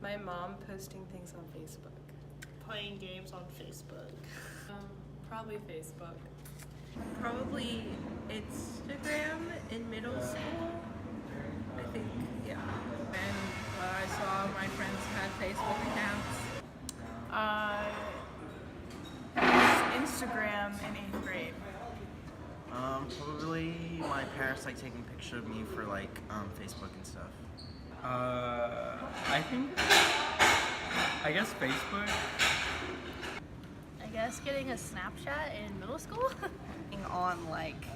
My mom posting things on Facebook. Playing games on Facebook. Probably Facebook. Probably Instagram in middle school. I think, yeah. And I saw my friends had Facebook accounts. Instagram in 8th grade. Probably my parents like taking a picture of me for like Facebook and stuff. I guess Facebook. I guess getting a Snapchat in middle school. On like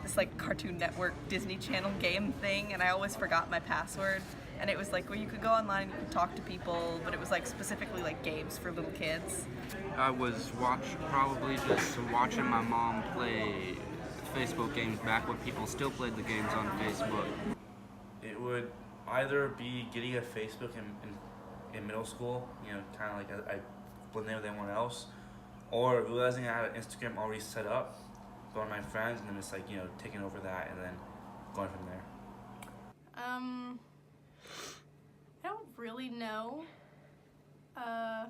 this like Cartoon Network Disney Channel game thing, and I always forgot my password, and it was like where you could go online and you could talk to people, but it was like specifically like games for little kids. I was probably just watching my mom play Facebook games back when people still played the games on Facebook. It would either be getting a Facebook in middle school, you know, kind of like I blend in with everyone else, or realizing I had an Instagram already set up, going to my friends, and then just like, you know, taking over that and then going from there. I don't really know. Yeah.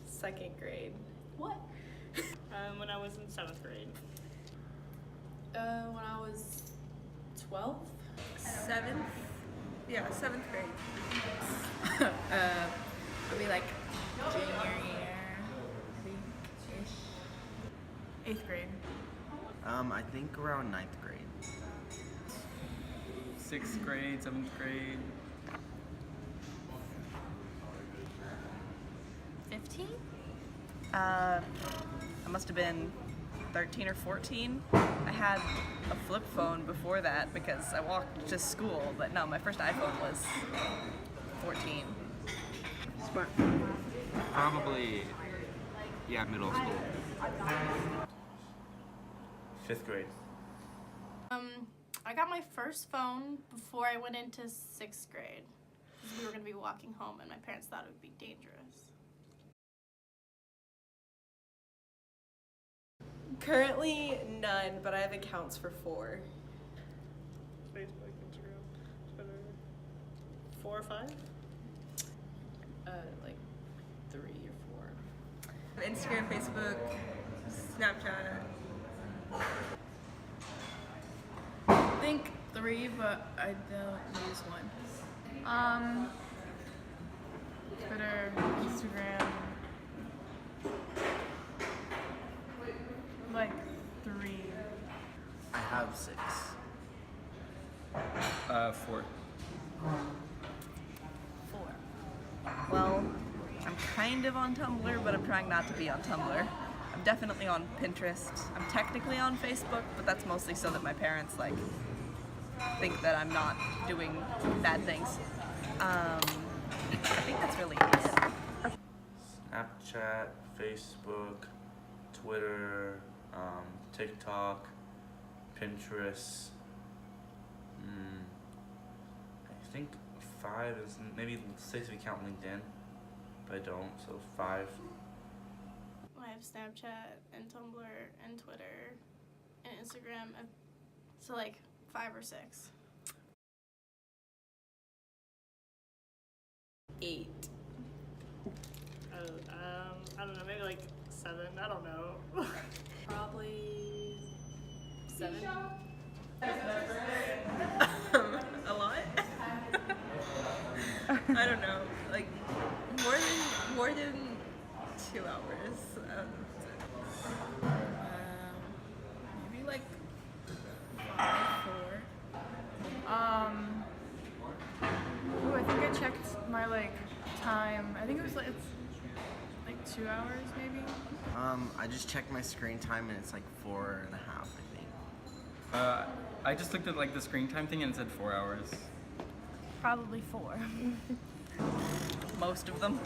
Second grade. What? When I was in 7th grade. When I was 12? 7th? Yeah, 7th grade. Maybe like junior year, I think-ish. 8th grade. I think around 9th grade. 6th grade, 7th grade. 15? I must have been 13 or 14. I had a flip phone before that because I walked to school, but no, my first iPhone was 14. Probably, yeah, middle school. 5th grade. I got my first phone before I went into 6th grade because we were going to be walking home and my parents thought it would be dangerous. Currently none, but I have accounts for 4. Facebook, Instagram, Twitter. 4 or 5? Like 3 or 4. Instagram, Facebook, Snapchat. I think 3, but I don't use one. Twitter, Instagram. Like 3. I have 6. 4. 4. Well, I'm kind of on Tumblr, but I'm trying not to be on Tumblr. I'm definitely on Pinterest. I'm technically on Facebook, but that's mostly so that my parents like think that I'm not doing bad things. I think that's really it. Snapchat, Facebook, Twitter, TikTok, Pinterest. I think 5 is maybe 6 if you count LinkedIn, but I don't, so 5. I have Snapchat and Tumblr and Twitter and Instagram. So like 5 or 6. 8. I don't know, maybe like 7. I don't know. Probably 7. A lot? I don't know, like more than 2 hours. Maybe like 5, 4. Ooh, I think I checked my like time. I think it was like 2 hours maybe. I just checked my screen time and it's like 4.5, I think. I just looked at like the screen time thing and it said 4 hours. Probably 4. Most of them.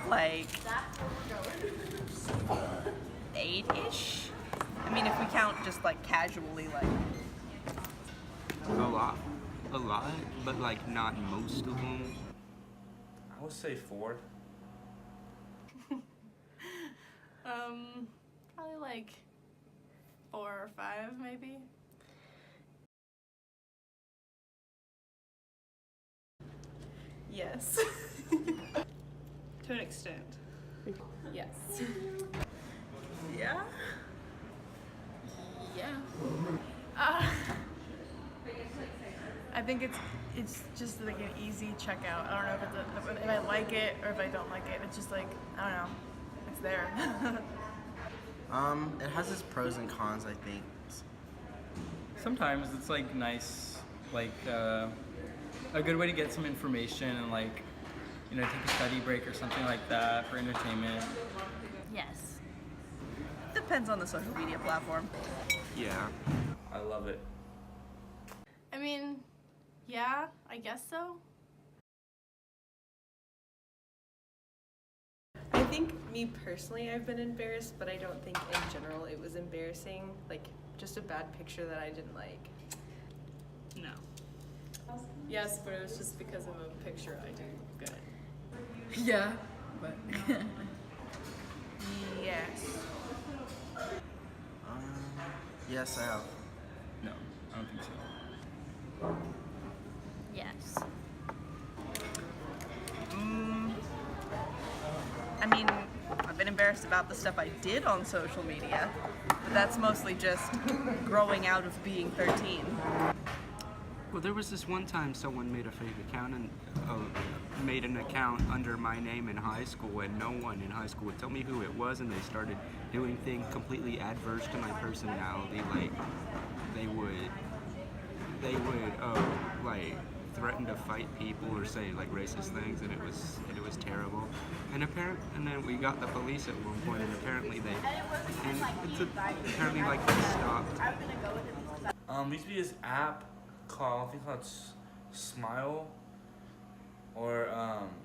Like 8-ish. I mean, if we count just like casually, like A lot, but like not most of them. I would say 4. Probably like 4 or 5 maybe. Yes. To an extent. Yes. Yeah. Yeah. I think it's just like an easy checkout. I don't know if I like it or if I don't like it. It's just like, I don't know. It's there. It has its pros and cons, I think. Sometimes it's like nice, like a good way to get some information and like, you know, take a study break or something like that for entertainment. Yes. Depends on the social media platform. Yeah. I love it. I mean, yeah, I guess so. I think me personally, I've been embarrassed, but I don't think in general it was embarrassing. Like just a bad picture that I didn't like. No. Yes, but it was just because of a picture I didn't good. Yeah, but Yes. Yes, I have. No, I don't think so. yes. I mean, I've been embarrassed about the stuff I did on social media, but that's mostly just growing out of being 13. Well, there was this one time someone made a fake account and made an account under my name in high school, and no one in high school would tell me who it was, and they started doing things completely adverse to my personality. Like they would like threaten to fight people or say like racist things, and it was terrible. And then we got the police at one point, and apparently they stopped. There used to be this app called, I think called Smile, or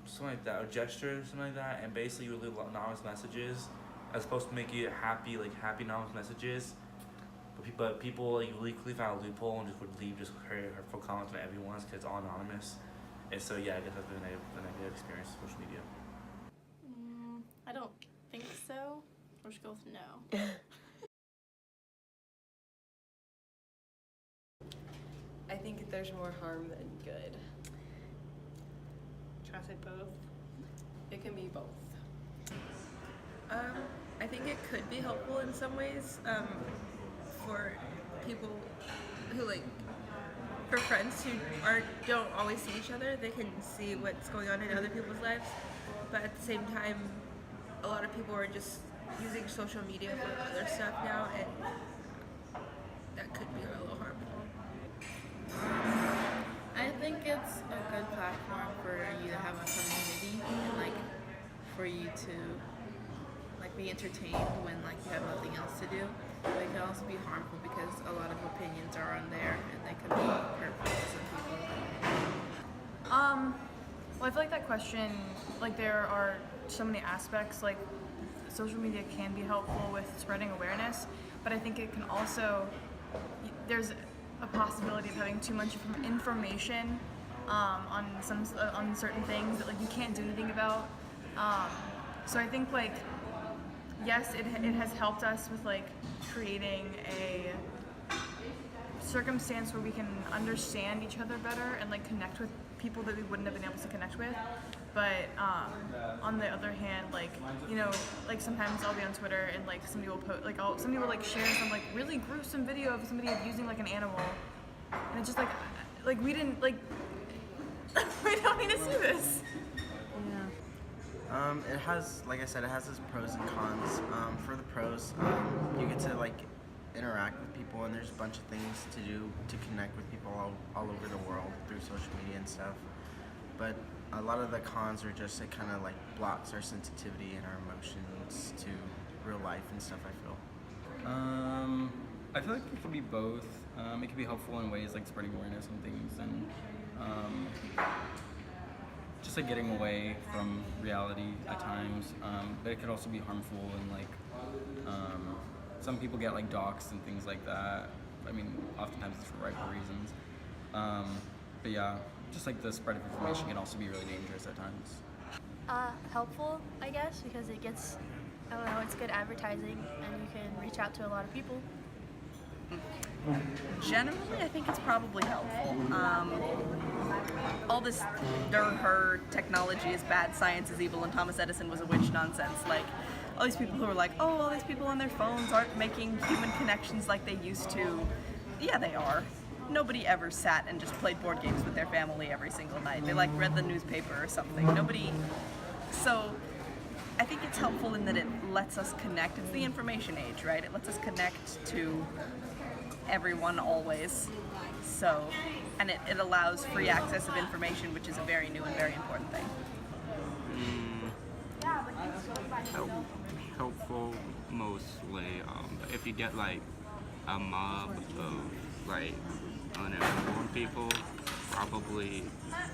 something like that, or Gesture, something like that, and basically you would leave anonymous messages as opposed to make it happy anonymous messages. But people like legally found a loophole and just would leave just hurtful comments on everyone's because it's all anonymous. And so yeah, I guess that's been a negative experience with social media. I don't think so. We'll just go with no. I think there's more harm than good. Try to say both. It can be both. I think it could be helpful in some ways for people who for friends who don't always see each other. They can see what's going on in other people's lives, but at the same time, a lot of people are just using social media for other stuff now, and that could be a little harmful. I think it's a good platform for you to have a community and for you to be entertained when you have nothing else to do. But it can also be harmful because a lot of opinions are on there and they could be hurtful to some people. Well, I feel like that question, there are so many aspects. Social media can be helpful with spreading awareness, but I think it can also, there's a possibility of having too much information on certain things that you can't do anything about. So I think yes, it has helped us with creating a circumstance where we can understand each other better and connect with people that we wouldn't have been able to connect with. But on the other hand, sometimes I'll be on Twitter and somebody will post somebody will share some really gruesome video of somebody abusing an animal, and it's just we didn't we don't need to see this. It has, like I said, it has its pros and cons. For the pros, you get to interact with people, and there's a bunch of things to do to connect with people all over the world through social media and stuff. But a lot of the cons are just it kind of blocks our sensitivity and our emotions to real life and stuff, I feel. I feel like it can be both. It can be helpful in ways like spreading awareness on things and just getting away from reality at times. But it could also be harmful and some people get doxxed and things like that. I mean, oftentimes it's for rightful reasons. But yeah, just the spread of information can also be really dangerous at times. Helpful, I guess, because it gets, I don't know, it's good advertising and you can reach out to a lot of people. Generally, I think it's probably helpful. All this her technology is bad, science is evil, and Thomas Edison was a witch nonsense. Like, all these people who are like, oh, all these people on their phones aren't making human connections like they used to. Yeah, they are. Nobody ever sat and just played board games with their family every single night. They like read the newspaper or something. So I think it's helpful in that it lets us connect. It's the information age, right? It lets us connect to everyone always. So, and it allows free access of information, which is a very new and very important thing. Helpful mostly. If you get like a mob of like uninformed people, probably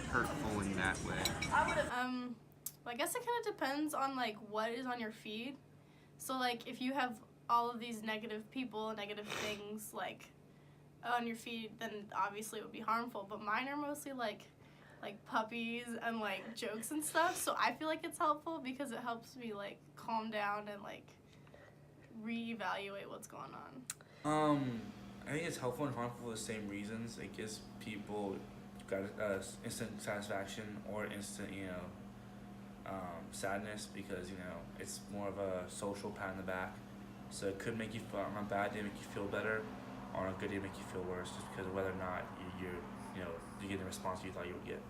hurtful in that way. I guess it kind of depends on like what is on your feed. So like if you have all of these negative people, negative things like on your feed, then obviously it would be harmful. But mine are mostly like puppies and like jokes and stuff. So I feel like it's helpful because it helps me like calm down and like reevaluate what's going on. I think it's helpful and harmful for the same reasons. It gives people instant satisfaction or instant, sadness because, it's more of a social pat on the back. So it could make you feel, on a bad day, make you feel better, or on a good day, make you feel worse, just because of whether or not you're getting the response you thought you would get.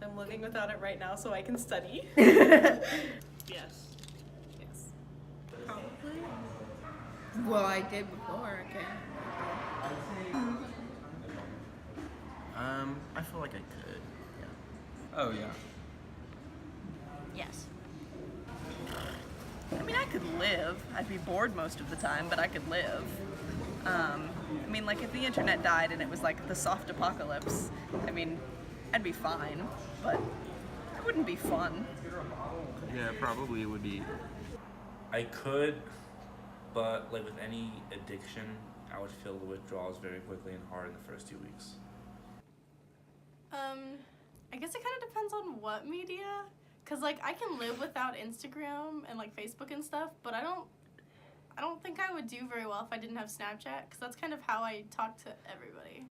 I'm living without it right now so I can study. Yes. Probably. Well, I did before, okay. I feel like I could. Yeah. Oh yeah. Yes. I mean, I could live. I'd be bored most of the time, but I could live. Like if the internet died and it was like the soft apocalypse, I'd be fine, but it wouldn't be fun. Yeah, probably it would be. I could, but like with any addiction, I would feel the withdrawals very quickly and hard in the first 2 weeks. I guess it kind of depends on what media, cause like I can live without Instagram and like Facebook and stuff, but I don't think I would do very well if I didn't have Snapchat, cause that's kind of how I talk to everybody.